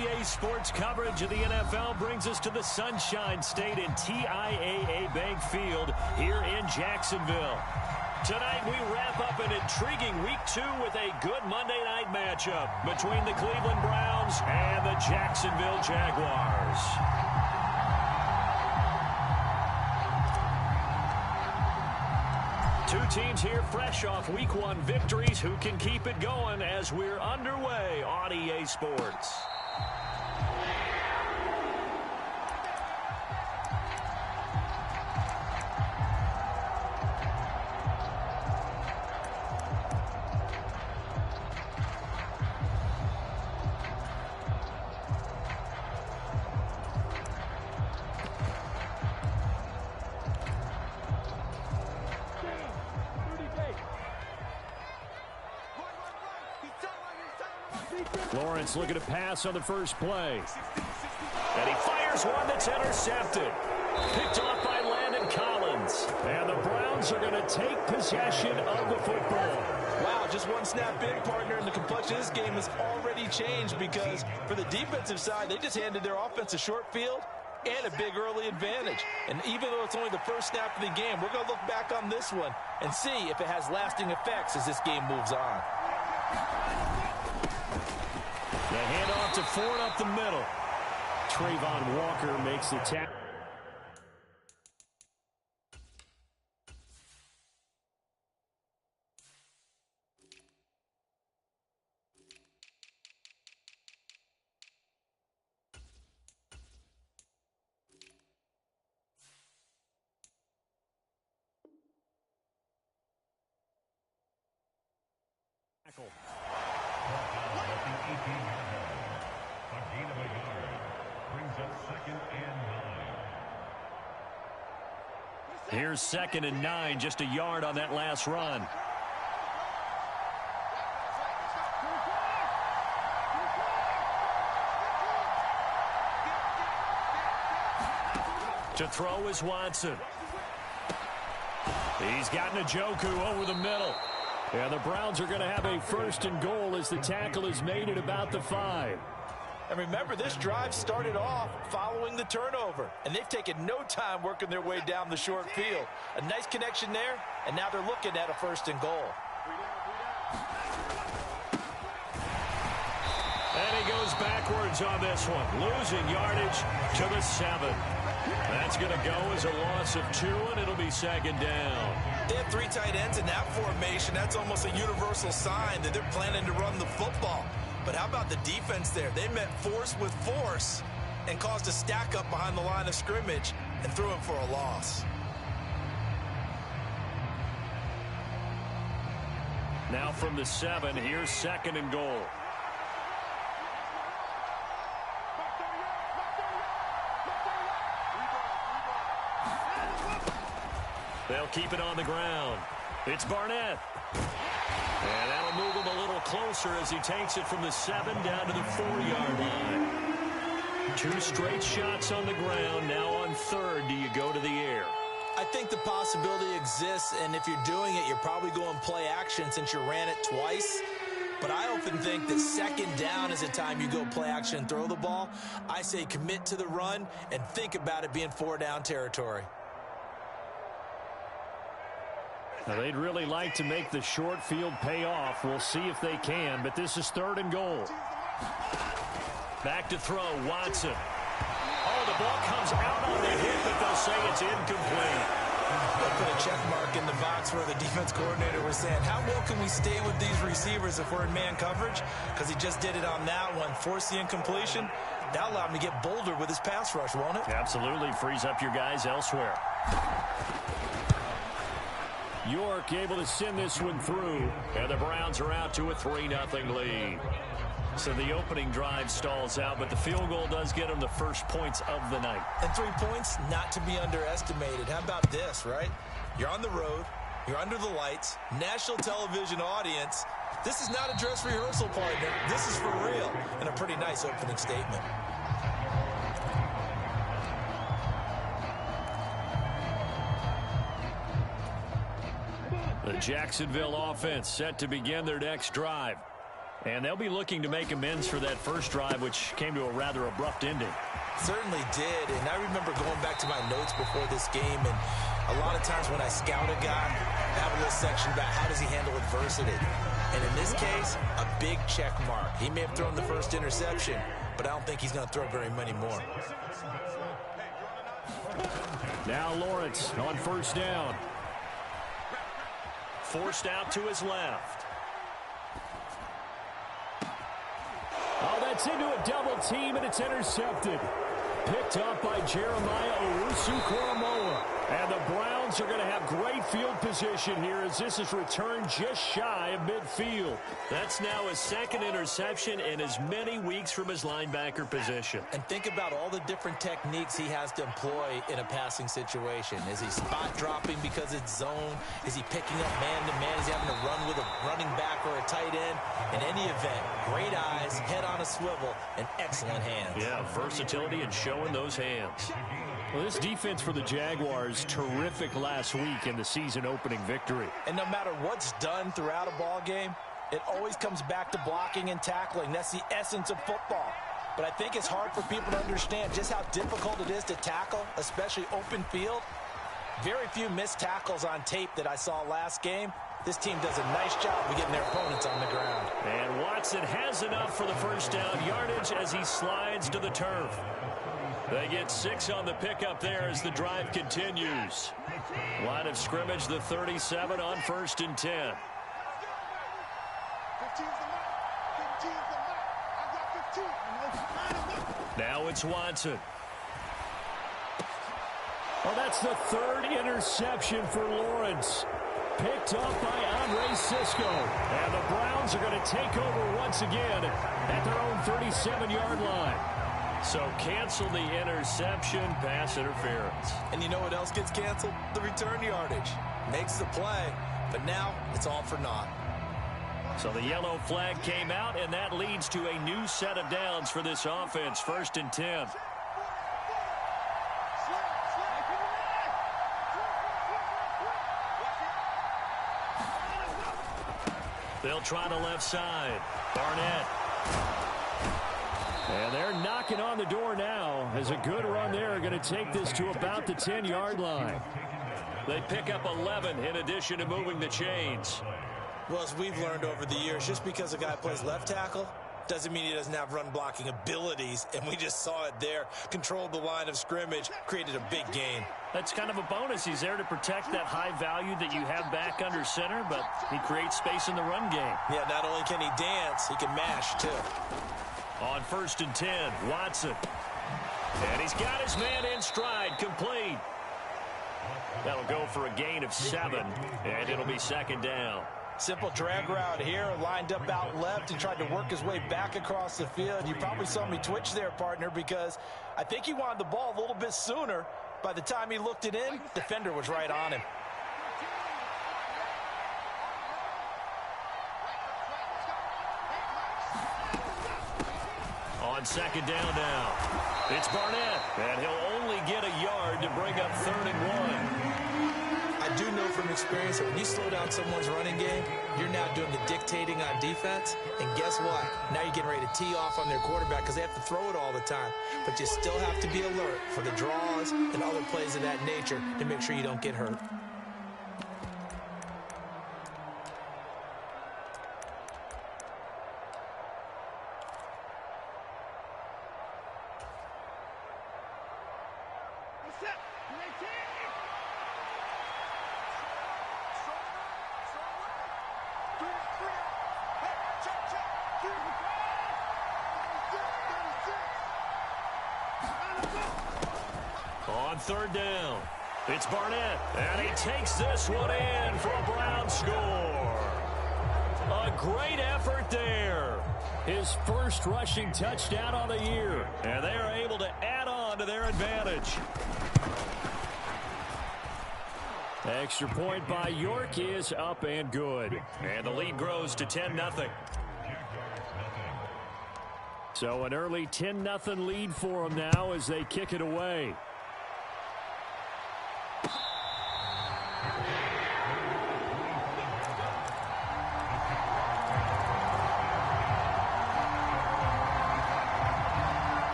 EA Sports coverage of the NFL brings us to the Sunshine State and TIAA Bank Field here in Jacksonville. Tonight we wrap up an intriguing Week 2 with a good Monday night matchup between the Cleveland Browns and the Jacksonville Jaguars. Two teams here fresh off Week 1 victories who can keep it going as we're underway on EA Sports. Lawrence looking to pass on the first play. And he fires one that's intercepted. Picked off by Landon Collins. And the Browns are going to take possession of the football. Wow, just one snap in, partner, and the complexion of this game has already changed because for the defensive side, they just handed their offense a short field and a big early advantage. And even though it's only the first snap of the game, we're going to look back on this one and see if it has lasting effects as this game moves on. The handoff to Ford up the middle. Trayvon Walker makes the tackle. Here's 2nd and 9, just a yard on that last run. To throw is Watson. He's got Njoku over the middle. And the Browns are going to have a 1st and goal as the tackle is made at about the 5. And remember, this drive started off following the turnover. And they've taken no time working their way down the short field. A nice connection there, and now they're looking at a 1st and goal. And he goes backwards on this one, losing yardage to the 7. That's going to go as a loss of 2, and it'll be 2nd down. They have 3 tight ends in that formation. That's almost a universal sign that they're planning to run the football. But how about the defense there? They met force with force and caused a stack up behind the line of scrimmage and threw him for a loss. Now from the 7, here's 2nd and goal. They'll keep it on the ground. It's Barnett. And that'll move him a little closer as he takes it from the 7 down to the 4-yard line. 2 straight shots on the ground. Now on 3rd, do you go to the air? I think the possibility exists, and if you're doing it, you're probably going play action since you ran it twice. But I often think that 2nd down is the time you go play action and throw the ball. I say commit to the run and think about it being 4-down territory. Now, they'd really like to make the short field pay off. We'll see if they can, but this is 3rd and goal. Back to throw, Watson. Oh, the ball comes out on the hit, but they'll say it's incomplete. They'll put a check mark in the box where the defense coordinator was saying, how well can we stay with these receivers if we're in man coverage? Because he just did it on that one, forced the incompletion. That'll allow him to get bolder with his pass rush, won't it? Absolutely, frees up your guys elsewhere. York able to send this one through, and the Browns are out to a 3-0 lead. So the opening drive stalls out, but the field goal does get them the first points of the night. And 3 points, not to be underestimated. How about this, right? You're on the road, you're under the lights, national television audience. This is not a dress rehearsal, partner. This is for real, and a pretty nice opening statement. The Jacksonville offense set to begin their next drive. And they'll be looking to make amends for that first drive, which came to a rather abrupt ending. Certainly did, and I remember going back to my notes before this game, and a lot of times when I scout a guy, I have a little section about how does he handle adversity. And in this case, a big check mark. He may have thrown the first interception, but I don't think he's going to throw very many more. Now Lawrence on first down. Forced out to his left. Oh, that's into a double team, and it's intercepted. Picked up by Jeremiah Owusu-Koramoah. And the Browns are going to have great field position here as this is returned just shy of midfield. That's now his second interception in as many weeks from his linebacker position. And think about all the different techniques he has to employ in a passing situation. Is he spot dropping because it's zone? Is he picking up man-to-man? Is he having to run with a running back or a tight end? In any event, great eyes, head on a swivel, and excellent hands. Yeah, versatility and showing those hands. Well, this defense for the Jaguars, terrific last week in the season-opening victory. And no matter what's done throughout a ball game, it always comes back to blocking and tackling. That's the essence of football. But I think it's hard for people to understand just how difficult it is to tackle, especially open field. Very few missed tackles on tape that I saw last game. This team does a nice job of getting their opponents on the ground. And Watson has enough for the first down yardage as he slides to the turf. They get 6 on the pickup there as the drive continues. Line of scrimmage, the 37 on 1st and 10. Now it's Watson. Oh, that's the 3rd interception for Lawrence. Picked up by Andre Cisco. And the Browns are going to take over once again at their own 37-yard line. So cancel the interception, pass interference. And you know what else gets canceled? The return yardage. Makes the play, but now it's all for naught. So the yellow flag came out, and that leads to a new set of downs for this offense. 1st and 10. They'll try the left side. Barnett. And they're knocking on the door now as a good run there are going to take this to about the 10-yard line. They pick up 11 in addition to moving the chains. Well, as we've learned over the years, just because a guy plays left tackle doesn't mean he doesn't have run blocking abilities, and we just saw it there. Controlled the line of scrimmage, created a big gain. That's kind of a bonus. He's there to protect that high value that you have back under center, but he creates space in the run game. Yeah, not only can he dance, he can mash, too. On 1st and 10, Watson. And he's got his man in stride, complete. That'll go for a gain of 7, and it'll be 2nd down. Simple drag route here, lined up out left and tried to work his way back across the field. You probably saw me twitch there, partner, because I think he wanted the ball a little bit sooner. By the time he looked it in, defender was right on him. On 2nd down now, it's Barnett, and he'll only get a yard to bring up 3rd and 1. I do know from experience that when you slow down someone's running game, you're now doing the dictating on defense. And guess what? Now you're getting ready to tee off on their quarterback because they have to throw it all the time. But you still have to be alert for the draws and other plays of that nature to make sure you don't get hurt. On 3rd down, it's Barnett, and he takes this one in for a Brown score. A great effort there. His first rushing touchdown on the year, and they are able to add on to their advantage. Extra point by York is up and good, and the lead grows to 10-0. So an early 10-0 lead for them now as they kick it away.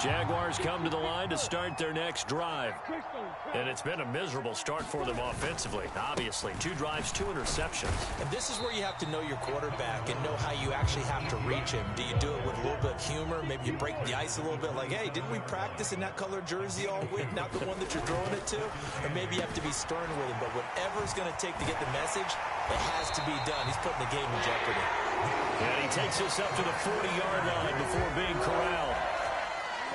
Jaguars come to the line to start their next drive. And it's been a miserable start for them offensively. Obviously, 2 drives, 2 interceptions. And this is where you have to know your quarterback and know how you actually have to reach him. Do you do it with a little bit of humor? Maybe you break the ice a little bit like, hey, didn't we practice in that colored jersey all week? Not the one that you're throwing it to? Or maybe you have to be stern with him. But whatever it's going to take to get the message, it has to be done. He's putting the game in jeopardy. And he takes us up to the 40-yard line before being corralled.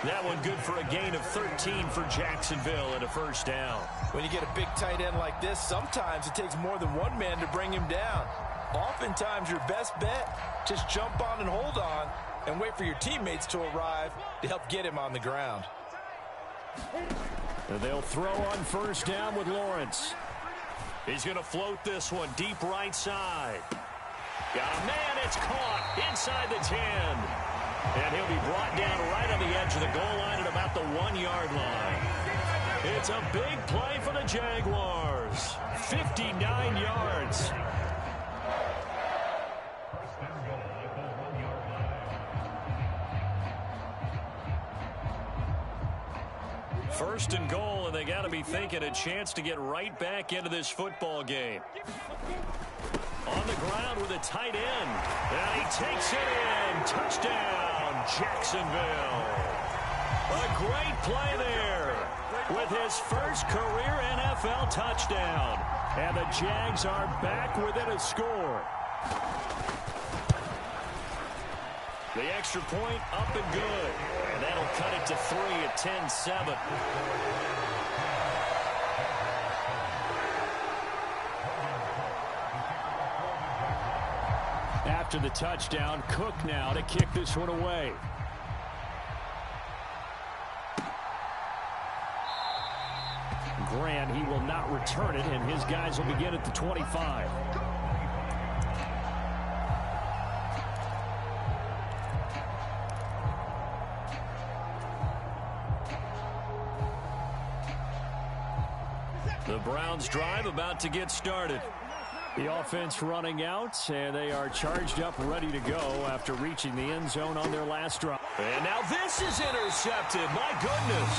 That one good for a gain of 13 for Jacksonville and a first down. When you get a big tight end like this, sometimes it takes more than one man to bring him down. Oftentimes, your best bet, just jump on and hold on and wait for your teammates to arrive to help get him on the ground. And they'll throw on first down with Lawrence. He's going to float this one deep right side. Got a man, it's caught inside the 10. And he'll be brought down right on the edge of the goal line at about the 1-yard line. It's a big play for the Jaguars. 59 yards. First and goal, and they got to be thinking a chance to get right back into this football game. On the ground with a tight end. And he takes it in. Touchdown, Jacksonville. A great play there with his first career NFL touchdown. And the Jags are back within a score. The extra point up and good. And that'll cut it to 3 at 10-7. After the touchdown, Cook now to kick this one away. Grant, he will not return it, and his guys will begin at the 25. The Browns drive about to get started. The offense running out, and they are charged up, ready to go after reaching the end zone on their last drive. And now this is intercepted. My goodness.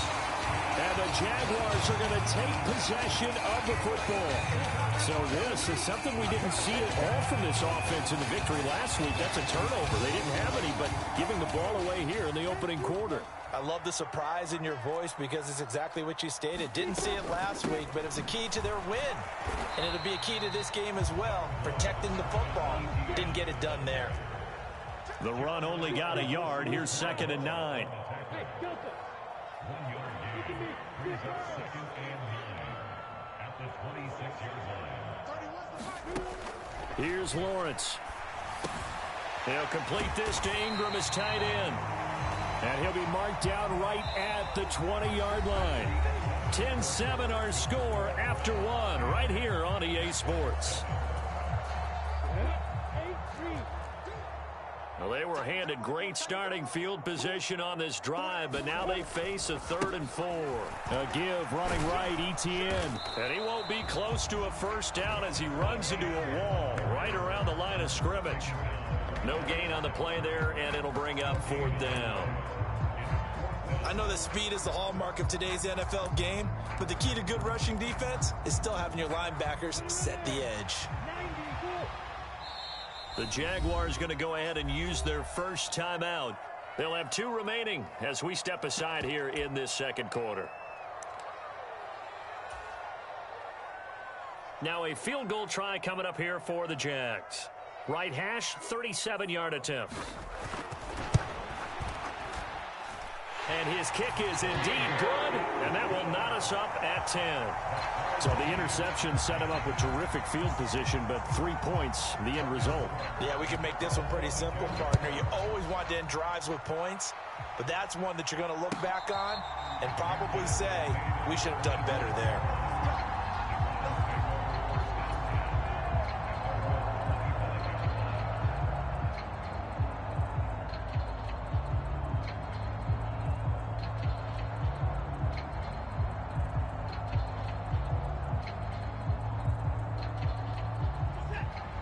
And the Jaguars are going to take possession of the football. So this is something we didn't see at all from this offense in the victory last week. That's a turnover. They didn't have any, but giving the ball away here in the opening quarter. I love the surprise in your voice because it's exactly what you stated. Didn't see it last week, but it's a key to their win. And it'll be a key to this game as well, protecting the football. Didn't get it done there. The run only got a yard. Here's 2nd and 9. Here's Lawrence. He'll complete this to Ingram as tight end. And he'll be marked down right at the 20-yard line. 10-7 our score after one right here on EA Sports. Well, they were handed great starting field position on this drive, but now they face a 3rd and 4. A give running right, Etienne. And he won't be close to a first down as he runs into a wall right around the line of scrimmage. No gain on the play there, and it'll bring up 4th down. I know that speed is the hallmark of today's NFL game, but the key to good rushing defense is still having your linebackers set the edge. The Jaguars going to go ahead and use their first timeout. They'll have 2 remaining as we step aside here in this second quarter. Now a field goal try coming up here for the Jags. Right hash, 37-yard attempt. And his kick is indeed good, and that will knot us up at 10. So the interception set him up with terrific field position, but 3 points, the end result. Yeah, we can make this one pretty simple, partner. You always want to end drives with points, but that's one that you're going to look back on and probably say, we should have done better there.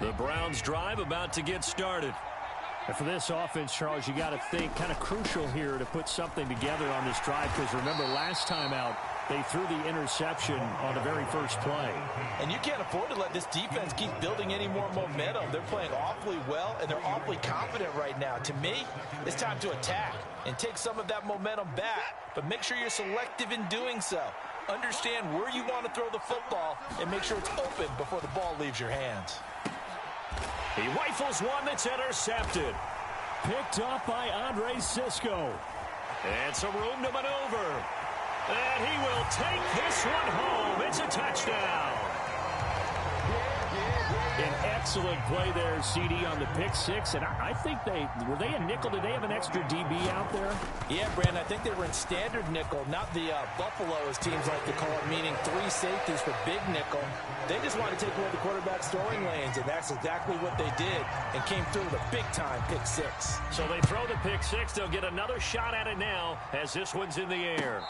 The Browns drive about to get started. And for this offense, Charles, you got to think kind of crucial here to put something together on this drive, because remember last time out, they threw the interception on the very first play. And you can't afford to let this defense keep building any more momentum. They're playing awfully well, and they're awfully confident right now. To me, it's time to attack and take some of that momentum back. But make sure you're selective in doing so. Understand where you want to throw the football and make sure it's open before the ball leaves your hands. He rifles one that's intercepted. Picked off by Andre Sisco. And some room to maneuver. And he will take this one home. It's a touchdown. An excellent play there, CD, on the pick six. And I think were they a nickel? Did they have an extra DB out there? Yeah, Brandon, I think they were in standard nickel, not the Buffalo, as teams like to call it, meaning 3 safeties for big nickel. They just wanted to take away the quarterback's throwing lanes, and that's exactly what they did, and came through with a big-time pick six. So they throw the pick six. They'll get another shot at it now as this one's in the air.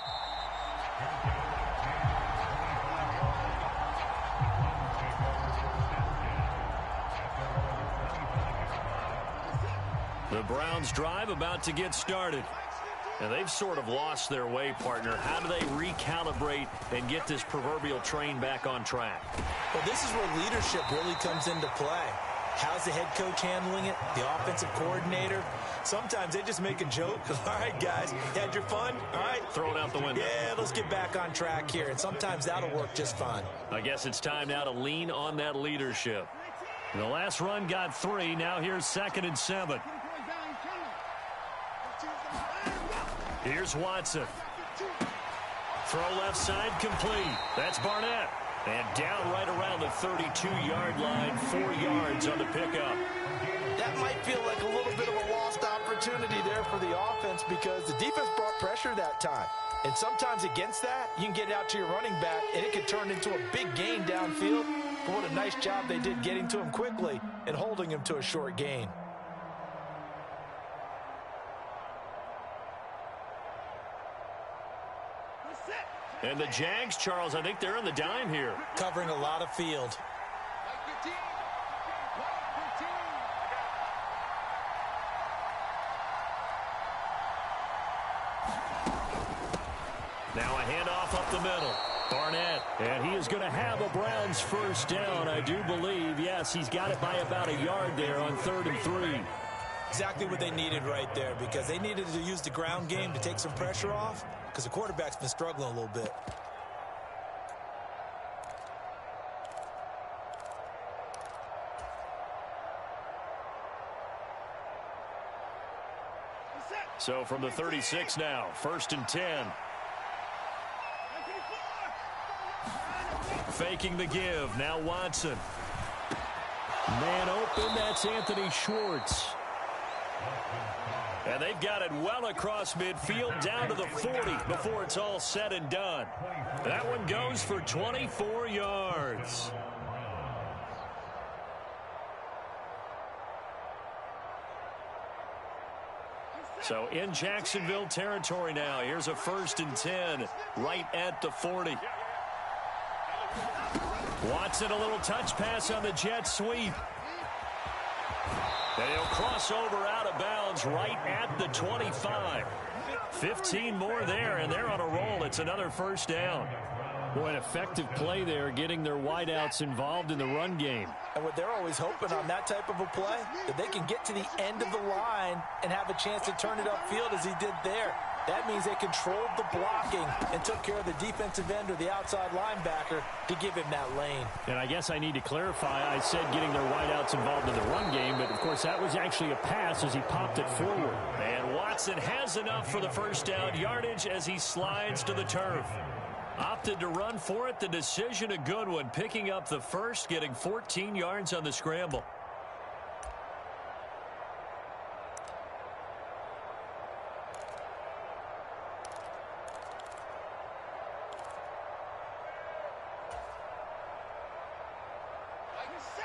The Browns drive about to get started. And they've sort of lost their way, partner. How do they recalibrate and get this proverbial train back on track? Well, this is where leadership really comes into play. How's the head coach handling it? The offensive coordinator? Sometimes they just make a joke. All right, guys, had your fun? All right. Throw it out the window. Yeah, let's get back on track here. And sometimes that'll work just fine. I guess it's time now to lean on that leadership. The last run got 3. Now here's 2nd and 7. Here's Watson. Throw left side complete. That's Barnett. And down right around the 32-yard line, 4 yards on the pickup. That might feel like a little bit of a lost opportunity there for the offense, because the defense brought pressure that time. And sometimes against that, you can get it out to your running back, and it can turn into a big gain downfield. But what a nice job they did getting to him quickly and holding him to a short gain. And the Jags, Charles, I think they're in the dime here. Covering a lot of field. Now a handoff up the middle. Barnett, and he is going to have a Browns first down, I do believe. Yes, he's got it by about a yard there on 3rd and 3. Exactly what they needed right there, because they needed to use the ground game to take some pressure off, because the quarterback's been struggling a little bit. So from the 36 now, 1st and 10. Faking the give. Now Watson. Man open. That's Anthony Schwartz. And they've got it well across midfield down to the 40 before it's all said and done. That one goes for 24 yards. So in Jacksonville territory now. Here's a 1st and 10 right at the 40. Watson, a little touch pass on the jet sweep. And he'll cross over out of bounds right at the 25. 15 more there, and they're on a roll. It's another first down. Boy, an effective play there, getting their wideouts involved in the run game. And what they're always hoping on that type of a play, that they can get to the end of the line and have a chance to turn it upfield as he did there. That means they controlled the blocking and took care of the defensive end or the outside linebacker to give him that lane. And I guess I need to clarify, I said getting their wideouts involved in the run game, but of course that was actually a pass as he popped it forward. And Watson has enough for the first down yardage as he slides to the turf. Opted to run for it. The decision a good one. Picking up the first, getting 14 yards on the scramble.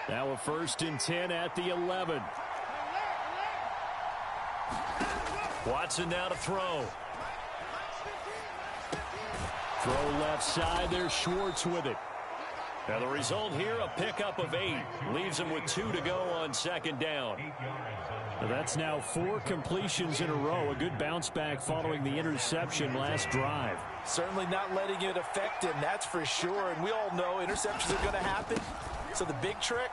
Now a 1st and 10 at the 11. Watson now to throw. Throw left side. There's Schwartz with it. Now the result here, a pickup of 8. Leaves them with 2 to go on second down. Well, that's now 4 completions in a row. A good bounce back following the interception last drive. Certainly not letting it affect him, that's for sure. And we all know interceptions are going to happen. So the big trick.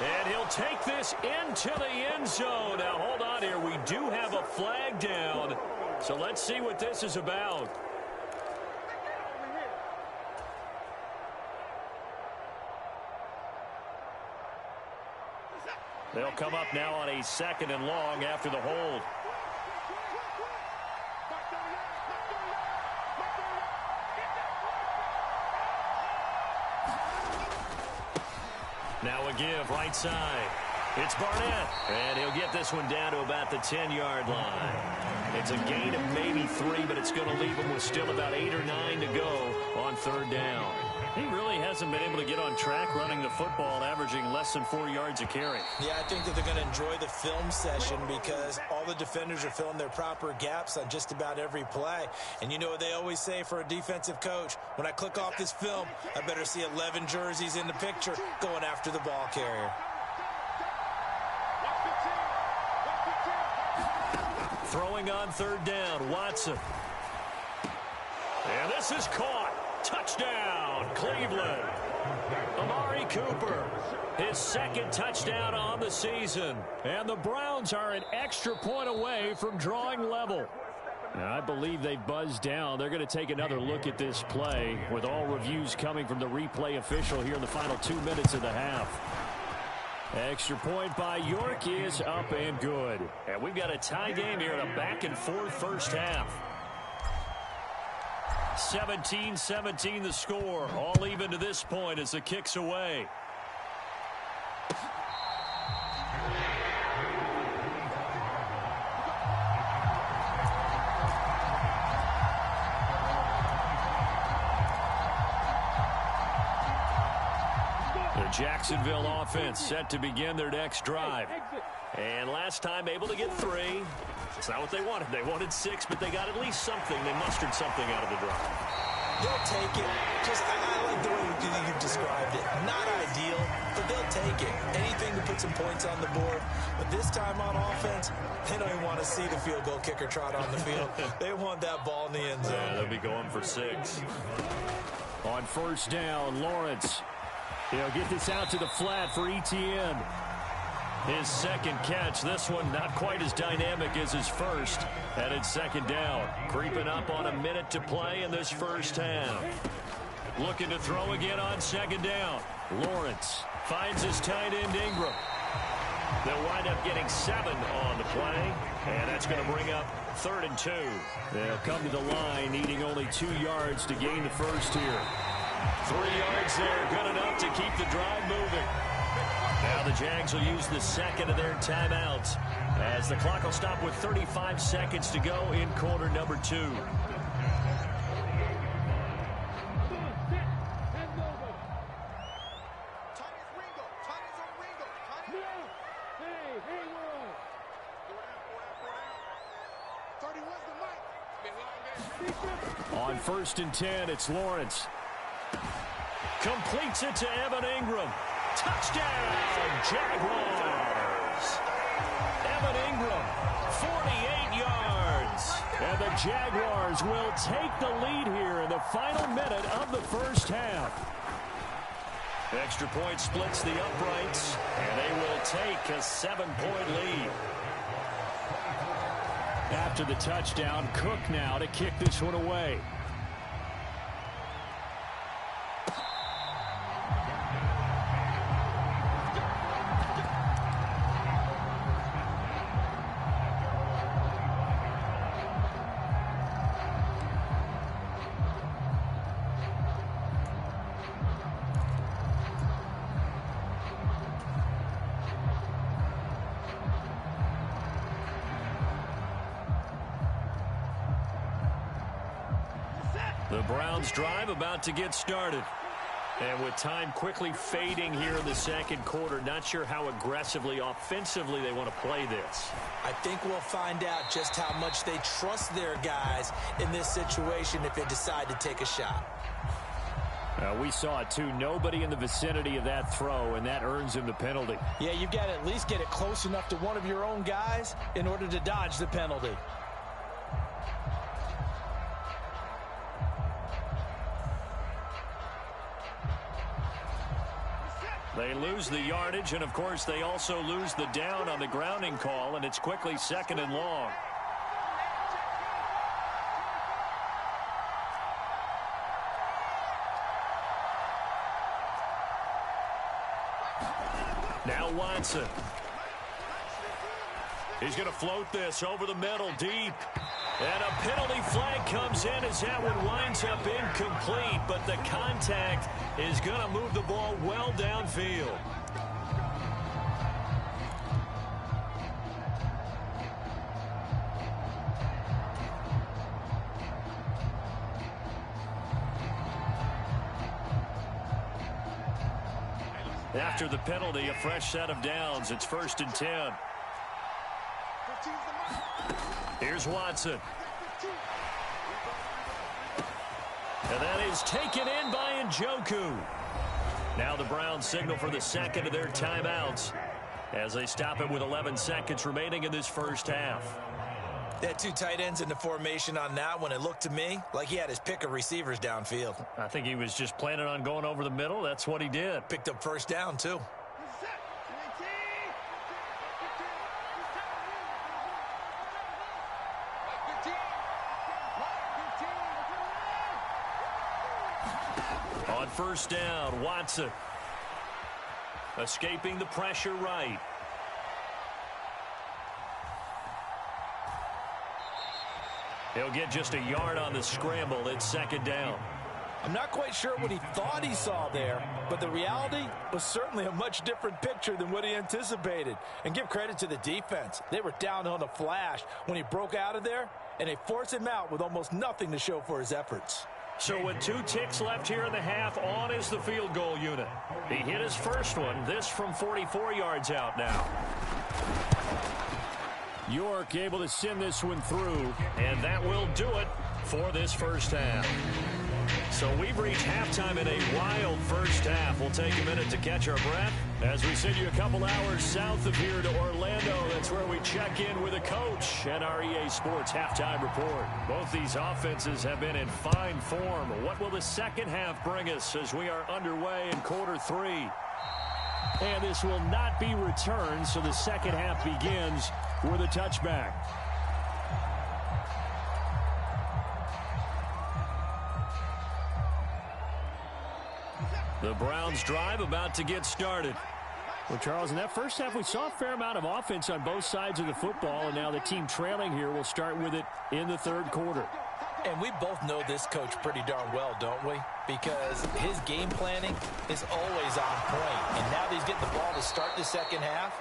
And he'll take this into the end zone. Now hold on here. We do have a flag down. So let's see what this is about. They'll come up now on a 2nd and long after the hold. Now a give right side. It's Barnett. And he'll get this one down to about the 10-yard line. It's a gain of maybe 3, but it's going to leave him with still about 8 or 9 to go on 3rd down. He really hasn't been able to get on track running the football, averaging less than 4 yards a carry. Yeah, I think that they're going to enjoy the film session because all the defenders are filling their proper gaps on just about every play. And you know what they always say for a defensive coach? When I click off this film, I better see 11 jerseys in the picture going after the ball carrier. Throwing on 3rd down, Watson. And this is caught. Touchdown, Cleveland. Amari Cooper, his 2nd touchdown on the season. And the Browns are an extra point away from drawing level. Now, I believe they've buzzed down. They're going to take another look at this play with all reviews coming from the replay official here in the final 2 minutes of the half. Extra point by York is up and good. And we've got a tie game here in a back-and-forth first half. 17-17 the score. All even to this point as the kick's away. The Jacksonville offense set to begin their next drive. And last time able to get 3. It's not what they wanted. They wanted 6, but they got at least something. They mustered something out of the drive. They'll take it. Just I like the way you described it. Not ideal, but they'll take it. Anything to put some points on the board. But this time on offense, they don't even want to see the field goal kicker trot on the field. They want that ball in the end zone. Yeah, they'll be going for 6. On 1st down, Lawrence. He'll get this out to the flat for Etienne. His 2nd catch. This one not quite as dynamic as his first. And it's 2nd down. Creeping up on a minute to play in this first half. Looking to throw again on 2nd down. Lawrence finds his tight end Ingram. They'll wind up getting 7 on the play. And that's going to bring up 3rd and 2. They'll come to the line needing only 2 yards to gain the first here. 3 yards there. Good enough to keep the drive moving. Now the Jags will use the 2nd of their timeouts as the clock will stop with 35 seconds to go in quarter number 2. On 1st and 10, it's Lawrence. Completes it to Evan Ingram. Touchdown, Jaguars. Evan Ingram, 48 yards. And the Jaguars will take the lead here in the final minute of the first half. Extra point splits the uprights, and they will take a 7-point lead. After the touchdown, Cook now to kick this one away. The Browns drive about to get started. And with time quickly fading here in the 2nd quarter, not sure how aggressively, offensively they want to play this. I think we'll find out just how much they trust their guys in this situation if they decide to take a shot. We saw it too. Nobody in the vicinity of that throw, and that earns him the penalty. Yeah, you've got to at least get it close enough to one of your own guys in order to dodge the penalty. They lose the yardage, and of course they also lose the down on the grounding call, and it's quickly 2nd and long. Now Watson. He's going to float this over the middle deep. And a penalty flag comes in as that one winds up incomplete, but the contact is going to move the ball well downfield. After the penalty, a fresh set of downs. It's 1st and 10. Here's Watson. And that is taken in by Njoku. Now the Browns signal for the second of their timeouts as they stop it with 11 seconds remaining in this first half. They had 2 tight ends in the formation on that one. It looked to me like he had his pick of receivers downfield. I think he was just planning on going over the middle. That's what he did. Picked up first down, too. On first down, Watson. Escaping the pressure right. He'll get just a yard on the scramble. It's 2nd down. I'm not quite sure what he thought he saw there, but the reality was certainly a much different picture than what he anticipated. And give credit to the defense. They were down on a flash when he broke out of there, and they forced him out with almost nothing to show for his efforts. So with 2 ticks left here in the half, on is the field goal unit. He hit his first one, this from 44 yards out now. York able to send this one through, and that will do it for this first half. So we've reached halftime in a wild first half. We'll take a minute to catch our breath as we send you a couple hours south of here to Orlando. That's where we check in with a coach and our EA Sports halftime report. Both these offenses have been in fine form. What will the second half bring us as we are underway in quarter 3? And this will not be returned, so the second half begins with a touchback. The Browns drive about to get started. Well, Charles, in that first half, we saw a fair amount of offense on both sides of the football, and now the team trailing here will start with it in the third quarter. And we both know this coach pretty darn well, don't we? Because his game planning is always on point. And now that he's getting the ball to start the second half,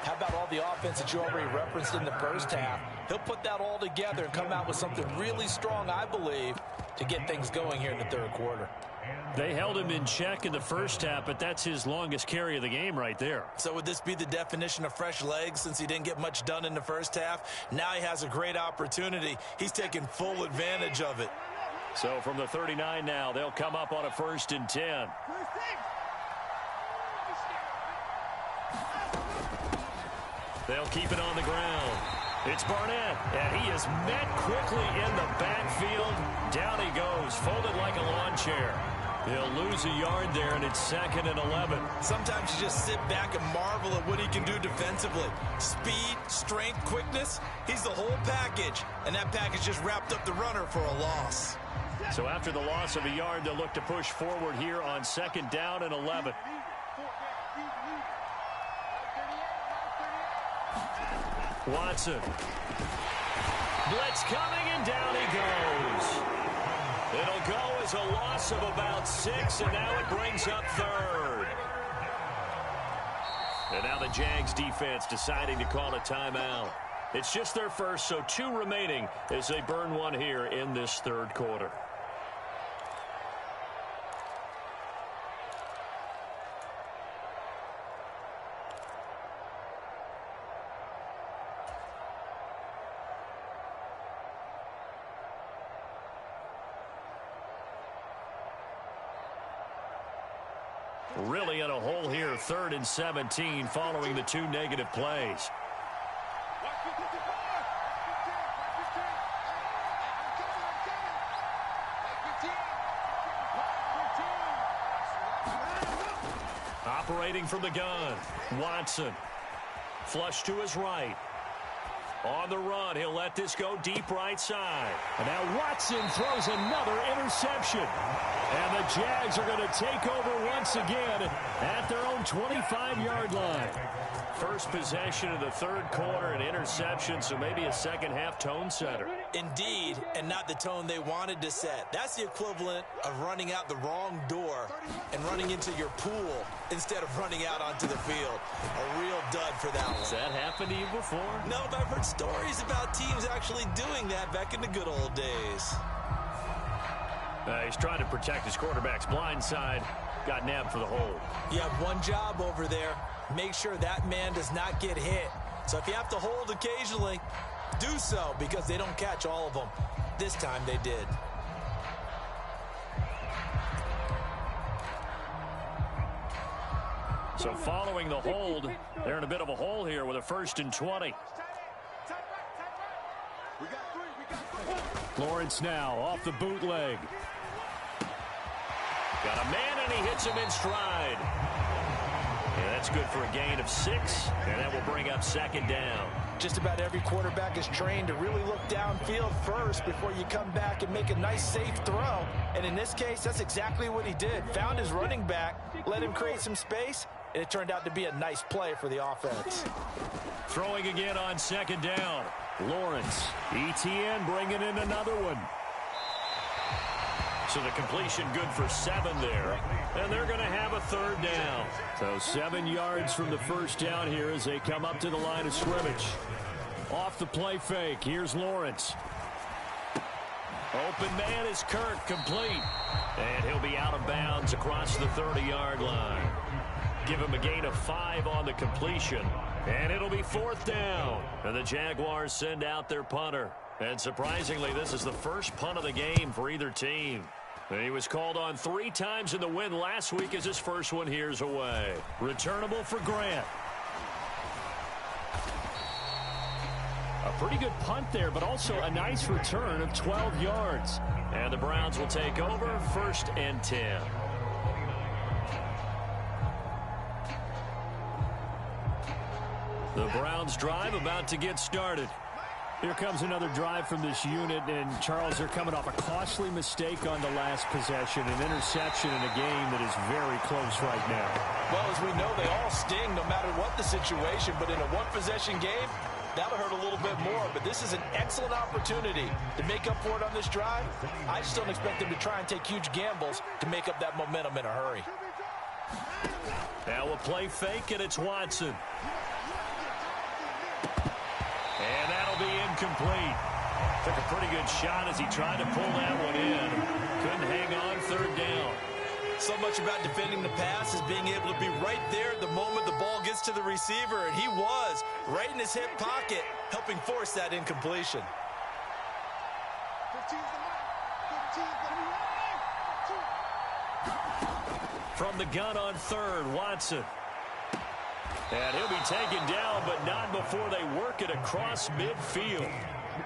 how about all the offense that you already referenced in the first half? He'll put that all together and come out with something really strong, I believe, to get things going here in the third quarter. They held him in check in the first half, but that's his longest carry of the game right there. So would this be the definition of fresh legs since he didn't get much done in the first half? Now he has a great opportunity. He's taking full advantage of it. So from the 39 now, they'll come up on a 1st and 10. They'll keep it on the ground. It's Barnett, and he is met quickly in the backfield. Down he goes, folded like a lawn chair. He'll lose a yard there, and it's 2nd and 11. Sometimes you just sit back and marvel at what he can do defensively. Speed, strength, quickness, he's the whole package. And that package just wrapped up the runner for a loss. So after the loss of a yard, they'll look to push forward here on 2nd down and 11. Watson. Blitz coming, and down he goes. It'll go as a loss of about 6, and now it brings up 3rd. And now the Jags defense deciding to call a timeout. It's just their first, so 2 remaining as they burn one here in this third quarter. Really in a hole here, 3rd and 17, following the 2 negative plays. Operating from the gun, Watson. Flush to his right. On the run, he'll let this go deep right side. And now Watson throws another interception. And the Jags are going to take over once again at their own 25-yard line. First possession of the 3rd quarter, an interception, so maybe a second-half tone setter. Indeed, and not the tone they wanted to set. That's the equivalent of running out the wrong door and running into your pool instead of running out onto the field. A real dud for that one. Has that happened to you before? No, but I've heard stories about teams actually doing that back in the good old days. He's trying to protect his quarterback's blind side. Got nabbed for the hold. You have one job over there. Make sure that man does not get hit. So if you have to hold occasionally, do so, because they don't catch all of them. This time they did. So following the hold, they're in a bit of a hole here with a 1st and 20. Lawrence now off the bootleg. Got a man, and he hits him in stride. Yeah, that's good for a gain of 6, and that will bring up 2nd down. Just about every quarterback is trained to really look downfield first before you come back and make a nice, safe throw. And in this case, that's exactly what he did. Found his running back, let him create some space, and it turned out to be a nice play for the offense. Throwing again on 2nd down. Lawrence. ETN bringing in another one. So the completion good for 7 there. And they're going to have a 3rd down. So 7 yards from the 1st down here as they come up to the line of scrimmage. Off the play fake. Here's Lawrence. Open man is Kirk, complete. And he'll be out of bounds across the 30-yard line. Give him a gain of 5 on the completion. And it'll be 4th down. And the Jaguars send out their punter. And surprisingly, this is the first punt of the game for either team. And he was called on 3 times in the win last week as his first one here's away. Returnable for Grant. A pretty good punt there, but also a nice return of 12 yards. And the Browns will take over 1st and 10. The Browns drive about to get started. Here comes another drive from this unit, and Charles, they're coming off a costly mistake on the last possession, an interception in a game that is very close right now. Well, as we know, they all sting no matter what the situation, but in a one-possession game, that'll hurt a little bit more, but this is an excellent opportunity to make up for it on this drive. I just don't expect them to try and take huge gambles to make up that momentum in a hurry. Now a play fake, and it's Watson. And that'll be incomplete. Took a pretty good shot as he tried to pull that one in. Couldn't hang on, 3rd down. So much about defending the pass is being able to be right there at the moment the ball gets to the receiver, and he was right in his hip pocket, helping force that incompletion. From the gun on 3rd, Watson. And he'll be taken down, but not before they work it across midfield.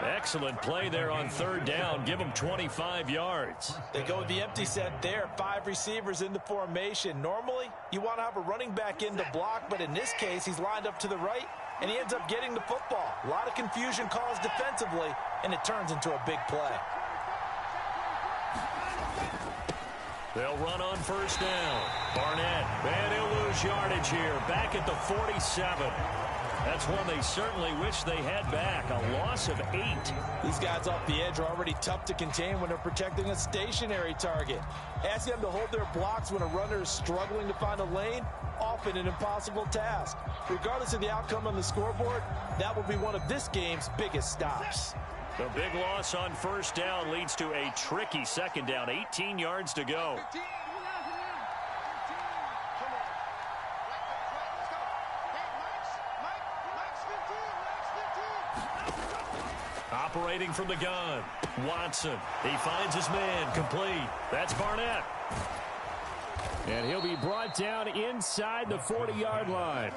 Excellent play there on 3rd down. Give them 25 yards. They go with the empty set there. 5 receivers in the formation. Normally, you want to have a running back in to block, but in this case, he's lined up to the right, and he ends up getting the football. A lot of confusion caused defensively, and it turns into a big play. They'll run on 1st down. Barnett, and he'll lose yardage here. Back at the 47. That's one they certainly wish they had back. A loss of 8. These guys off the edge are already tough to contain when they're protecting a stationary target. Asking them to hold their blocks when a runner is struggling to find a lane, often an impossible task. Regardless of the outcome on the scoreboard, that will be one of this game's biggest stops. The big loss on 1st down leads to a tricky 2nd down. 18 yards to go. Operating from the gun, Watson. He finds his man, complete. That's Barnett. And he'll be brought down inside the 40-yard line.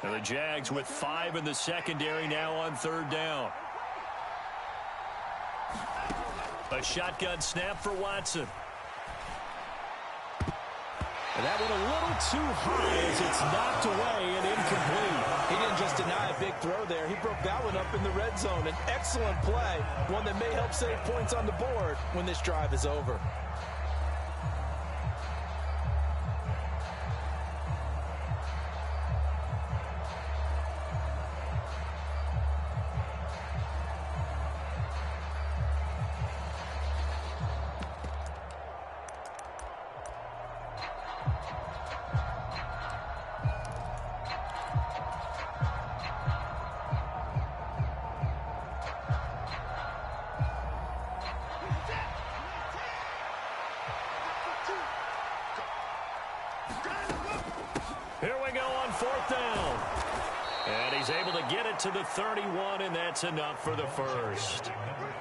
And the Jags with 5 in the secondary now on 3rd down. A shotgun snap for Watson. And that one a little too high as it's knocked away and incomplete. He didn't just deny a big throw there. He broke that one up in the red zone. An excellent play, one that may help save points on the board when this drive is over. Here we go on 4th down. And he's able to get it to the 31, and that's enough for the first.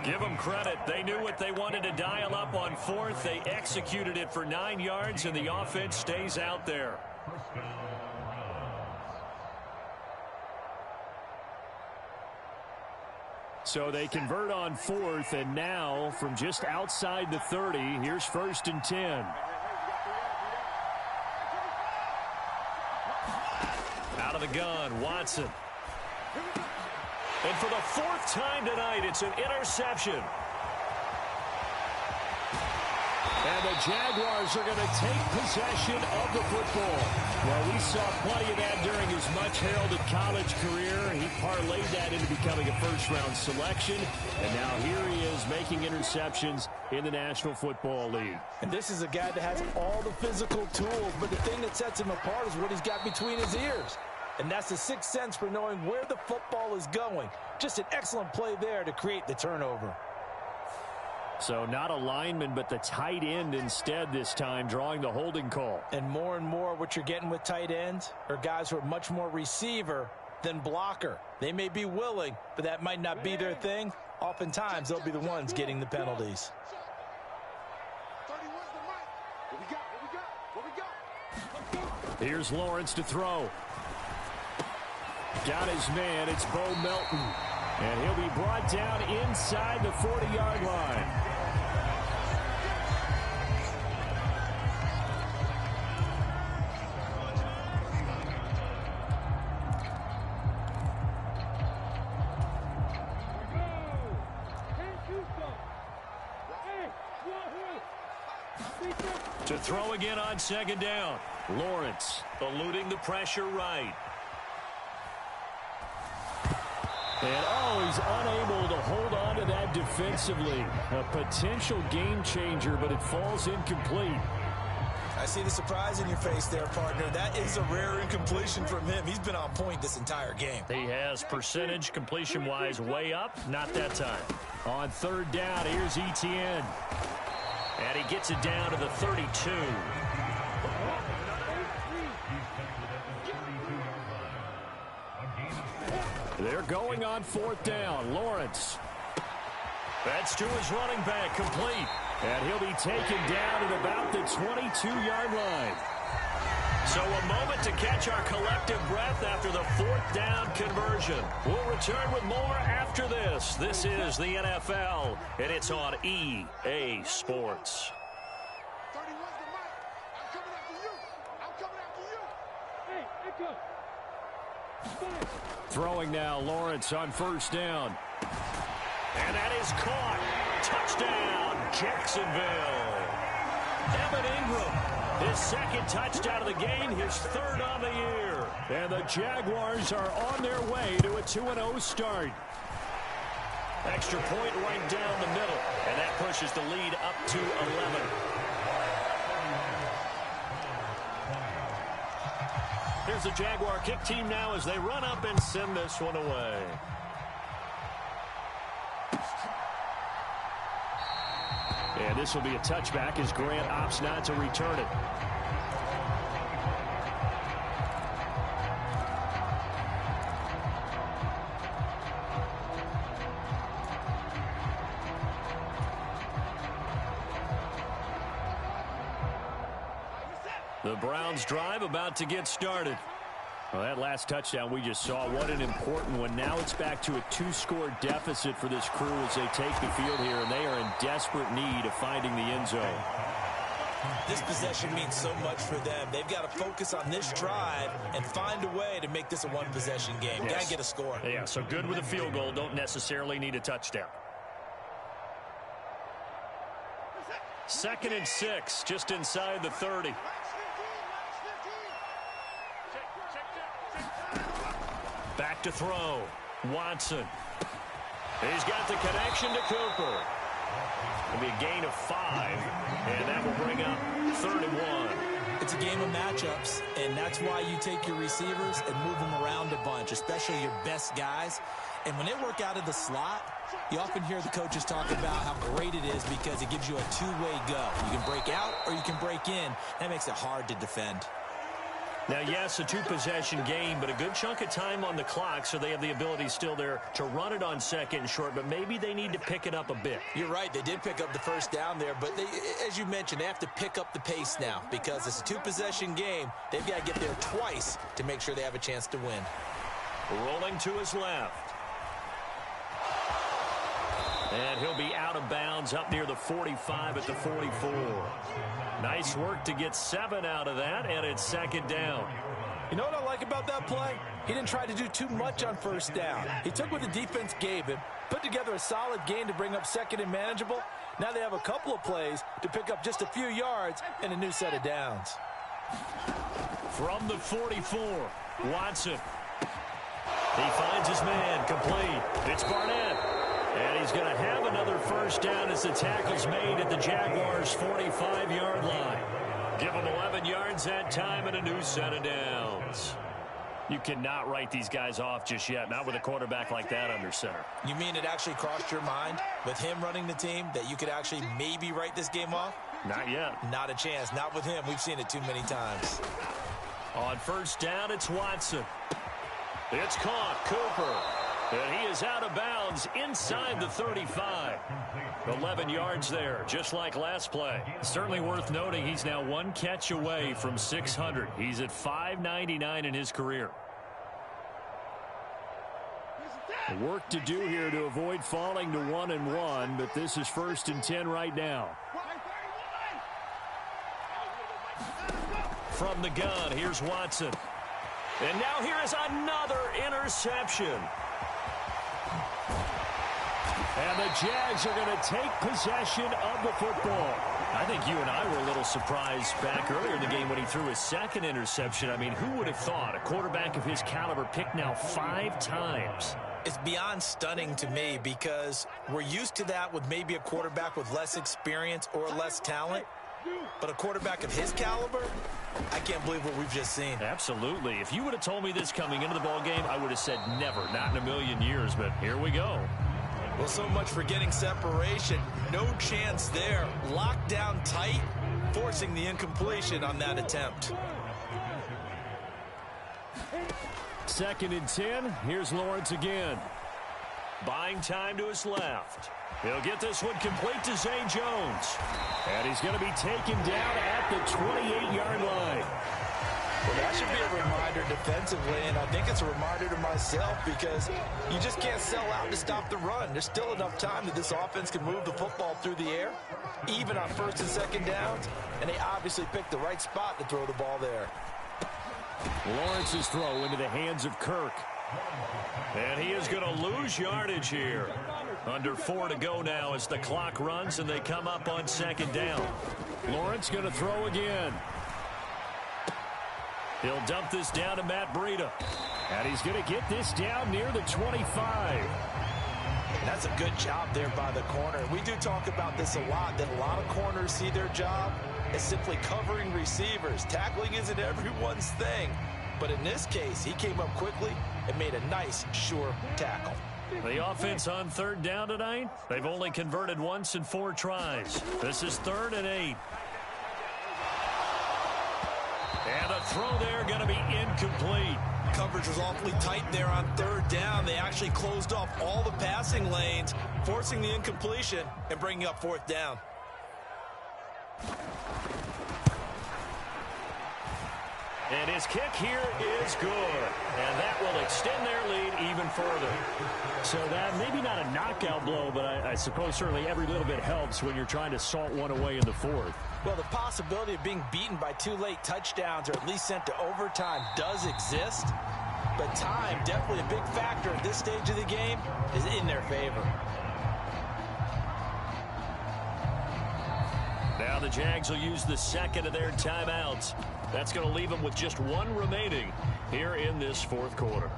Give them credit. They knew what they wanted to dial up on 4th. They executed it for 9 yards, and the offense stays out there. So they convert on 4th, and now from just outside the 30, here's 1st and 10. Out of the gun, Watson. And for the 4th time tonight, it's an interception. And the Jaguars are going to take possession of the football. Well, we saw plenty of that during his much-heralded college career. He parlayed that into becoming a first-round selection. And now here he is making interceptions in the National Football League. And this is a guy that has all the physical tools, but the thing that sets him apart is what he's got between his ears. And that's the sixth sense for knowing where the football is going. Just an excellent play there to create the turnover. So not a lineman, but the tight end instead this time, drawing the holding call. And more what you're getting with tight ends are guys who are much more receiver than blocker. They may be willing, but that might not be their thing. Oftentimes, they'll be the ones getting the penalties. Here's Lawrence to throw. Got his man. It's Bo Melton. And he'll be brought down inside the 40-yard line. To throw again on 2nd down. Lawrence eluding the pressure right. And, he's unable to hold on to that defensively. A potential game changer, but it falls incomplete. I see the surprise in your face there, partner. That is a rare incompletion from him. He's been on point this entire game. He has percentage completion-wise way up. Not that time. On 3rd down, here's Etienne. And he gets it down to the 32. They're going on 4th down. Lawrence. That's to his running back, complete. And he'll be taken down at about the 22-yard line. So a moment to catch our collective breath after the 4th down conversion. We'll return with more after this. This is the NFL, and it's on EA Sports. Throwing now, Lawrence on 1st down. And that is caught. Touchdown, Jacksonville. Evan Ingram, his 2nd touchdown of the game, his 3rd on the year. And the Jaguars are on their way to a 2-0 start. Extra point right down the middle, and that pushes the lead up to 11. Here's the Jaguar kick team now as they run up and send this one away. And this will be a touchback as Grant opts not to return it. The Browns drive about to get started. Well, that last touchdown we just saw, what an important one. Now it's back to a 2-score deficit for this crew as they take the field here, and they are in desperate need of finding the end zone. This possession means so much for them. They've got to focus on this drive and find a way to make this a one-possession game. Yes. Got to get a score. Yeah, so good with a field goal. Don't necessarily need a touchdown. 2nd and 6, just inside the 30. Back to throw. Watson. He's got the connection to Cooper. It'll be a gain of 5, and that will bring up 3rd and 1. It's a game of matchups, and that's why you take your receivers and move them around a bunch, especially your best guys. And when they work out of the slot, you often hear the coaches talk about how great it is because it gives you a two-way go. You can break out or you can break in. That makes it hard to defend. Now, yes, a 2-possession game, but a good chunk of time on the clock, so they have the ability still there to run it on 2nd and short, but maybe they need to pick it up a bit. You're right. They did pick up the first down there, but they, as you mentioned, they have to pick up the pace now because it's a 2-possession game. They've got to get there twice to make sure they have a chance to win. Rolling to his left. And he'll be out of bounds up near the 45 at the 44. Nice work to get 7 out of that, and it's 2nd down. You know what I like about that play? He didn't try to do too much on 1st down. He took what the defense gave him, put together a solid gain to bring up 2nd and manageable. Now they have a couple of plays to pick up just a few yards and a new set of downs. From the 44, Watson. He finds his man, complete. It's Barnett. And he's going to have another 1st down as the tackle's made at the Jaguars' 45-yard line. Give them 11 yards that time and a new set of downs. You cannot write these guys off just yet, not with a quarterback like that under center. You mean it actually crossed your mind with him running the team that you could actually maybe write this game off? Not yet. Not a chance. Not with him. We've seen it too many times. On 1st down, it's Watson. It's caught. Cooper. And he is out of bounds inside the 35. 11 yards there, just like last play. Certainly worth noting he's now 1 catch away from 600. He's at 599 in his career. Work to do here to avoid falling to 1-1, but this is 1st and 10 right now. From the gun, here's Watson. And now here is another interception. And the Jags are going to take possession of the football. I think you and I were a little surprised back earlier in the game when he threw his 2nd interception. I mean, who would have thought a quarterback of his caliber picked now 5 times? It's beyond stunning to me because we're used to that with maybe a quarterback with less experience or less talent. But a quarterback of his caliber, I can't believe what we've just seen. Absolutely. If you would have told me this coming into the ball game, I would have said never, not in a million years. But here we go. Well, so much for getting separation. No chance there. Locked down tight, forcing the incompletion on that attempt. 2nd and 10. Here's Lawrence again. Buying time to his left. He'll get this one complete to Zay Jones. And he's going to be taken down at the 28-yard line. Well, that should be a reminder defensively, and I think it's a reminder to myself because you just can't sell out to stop the run. There's still enough time that this offense can move the football through the air, even on 1st and 2nd downs, and they obviously picked the right spot to throw the ball there. Lawrence's throw into the hands of Kirk. And he is going to lose yardage here. Under 4 to go now as the clock runs and they come up on 2nd down. Lawrence going to throw again. He'll dump this down to Matt Breida. And he's going to get this down near the 25. That's a good job there by the corner. We do talk about this a lot, that a lot of corners see their job as simply covering receivers. Tackling isn't everyone's thing. But in this case, he came up quickly and made a nice, sure tackle. The offense on third down tonight, they've only converted once in 4 tries. This is 3rd and 8. And the throw there going to be incomplete. Coverage was awfully tight there on 3rd down. They actually closed off all the passing lanes, forcing the incompletion and bringing up 4th down. And his kick here is good. And that will extend their lead even further. So that maybe not a knockout blow, but I suppose certainly every little bit helps when you're trying to salt one away in the 4th. Well, the possibility of being beaten by 2 late touchdowns or at least sent to overtime does exist. But time, definitely a big factor at this stage of the game, is in their favor. Now the Jags will use the second of their timeouts. That's going to leave them with just 1 remaining here in this 4th quarter.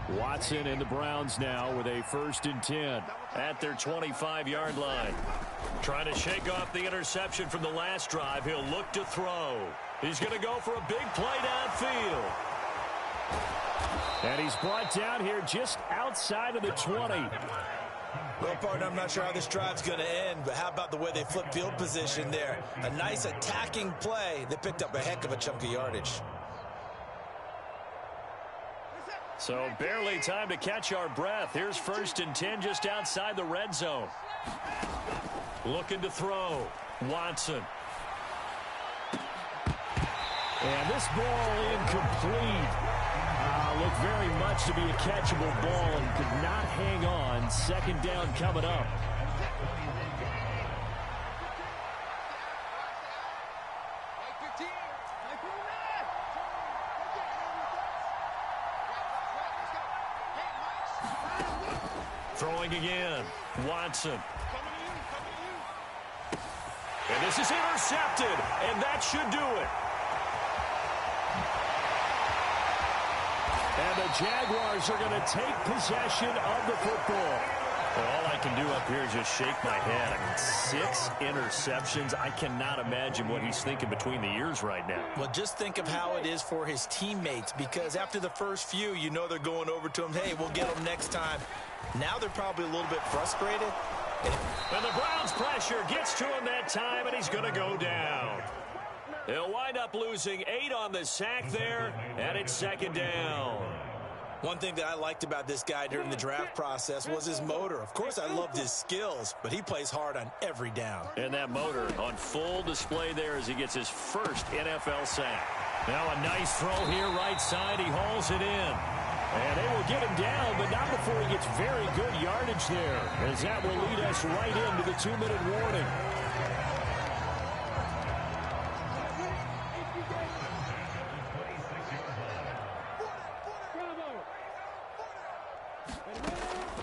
Watson and the Browns now with a 1st and 10 at their 25-yard line. Trying to shake off the interception from the last drive. He'll look to throw. He's going to go for a big play downfield. And he's brought down here just outside of the 20. Well, partner, I'm not sure how this drive's going to end, but how about the way they flip field position there? A nice attacking play. They picked up a heck of a chunk of yardage. So barely time to catch our breath. Here's 1st and 10 just outside the red zone. Looking to throw. Watson. And this ball incomplete. Looked very much to be a catchable ball and could not hang on. 2nd down coming up. Throwing again. Watson. And this is intercepted, and that should do it. And the Jaguars are going to take possession of the football. Well, all I can do up here is just shake my head. I mean, 6 interceptions. I cannot imagine what he's thinking between the ears right now. Well, just think of how it is for his teammates, because after the first few, you know they're going over to him, hey, we'll get them next time. Now they're probably a little bit frustrated. And the Browns' pressure gets to him that time, and he's going to go down. They'll wind up losing 8 on the sack there, and it's 2nd down. One thing that I liked about this guy during the draft process was his motor. Of course, I loved his skills, but he plays hard on every down. And that motor on full display there as he gets his first NFL sack. Now a nice throw here right side. He hauls it in. And they will get him down, but not before he gets very good yardage there, as that will lead us right into the 2-minute warning.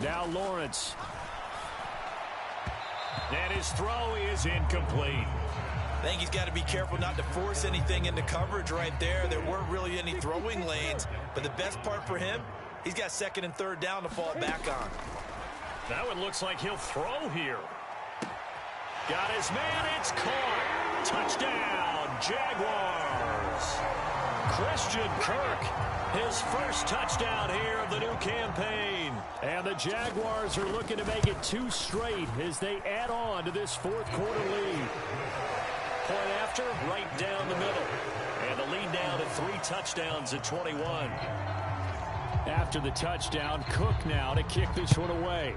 Now Lawrence. And his throw is incomplete. I think he's got to be careful not to force anything into coverage right there. There weren't really any throwing lanes, but the best part for him, he's got 2nd and 3rd down to fall back on. Now it looks like he'll throw here. Got his man, it's caught. Touchdown, Jaguars. Christian Kirk, his first touchdown here of the new campaign. And the Jaguars are looking to make it 2 straight as they add on to this 4th quarter lead. Point after, right down the middle. And the lead down to 3 touchdowns at 21. After the touchdown, Cook now to kick this one away.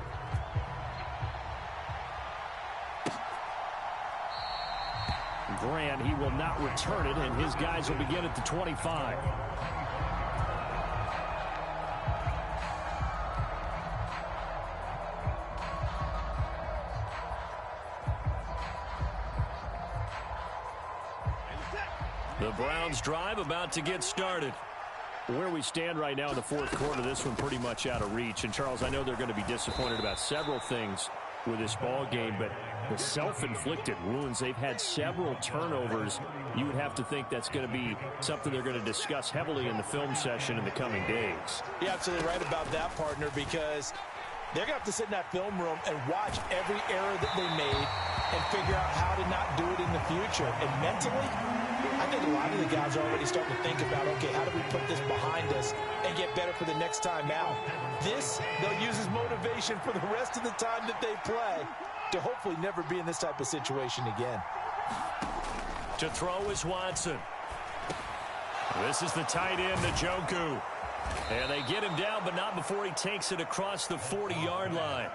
Grant, he will not return it, and his guys will begin at the 25. The Browns drive about to get started. Where we stand right now in the 4th quarter, this one pretty much out of reach. And, Charles, I know they're going to be disappointed about several things. with this ball game, but the self-inflicted wounds, they've had several turnovers. You would have to think that's going to be something they're going to discuss heavily in the film session in the coming days. You're absolutely right about that, partner, because they're going to have to sit in that film room and watch every error that they made and figure out how to not do it in the future. And mentally, I think a lot of the guys are already starting to think about, okay, how do we put this behind us and get better for the next time out? This, they'll use as motivation for the rest of the time that they play to hopefully never be in this type of situation again. To throw is Watson. This is the tight end, Njoku. And they get him down, but not before he takes it across the 40-yard line.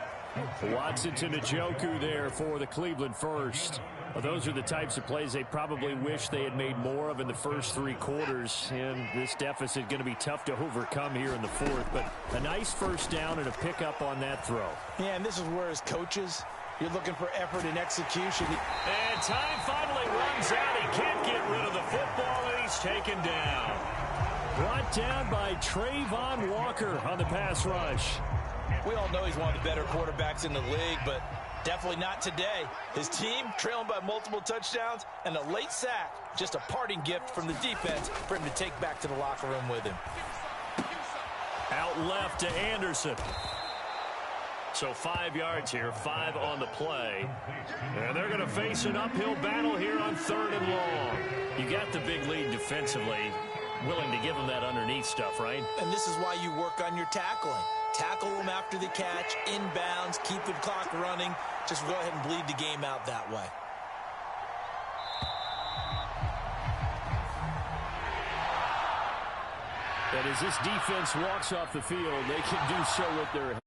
Watson to Njoku there for the Cleveland first. Well, those are the types of plays they probably wish they had made more of in the first 3 quarters. And this deficit going to be tough to overcome here in the fourth. But a nice first down and a pickup on that throw. Yeah, and this is where as coaches, you're looking for effort and execution. And time finally runs out. He can't get rid of the football, and he's taken down. Brought down by Trayvon Walker on the pass rush. We all know he's one of the better quarterbacks in the league, but definitely not today. His team trailing by multiple touchdowns and a late sack. Just a parting gift from the defense for him to take back to the locker room with him. Out left to Anderson. So 5 yards here, 5 on the play. And they're going to face an uphill battle here on 3rd and long. You got the big lead defensively. Willing to give them that underneath stuff, right? And this is why you work on your tackling. Tackle them after the catch, inbounds, keep the clock running. Just go ahead and bleed the game out that way. And as this defense walks off the field, they can do so with their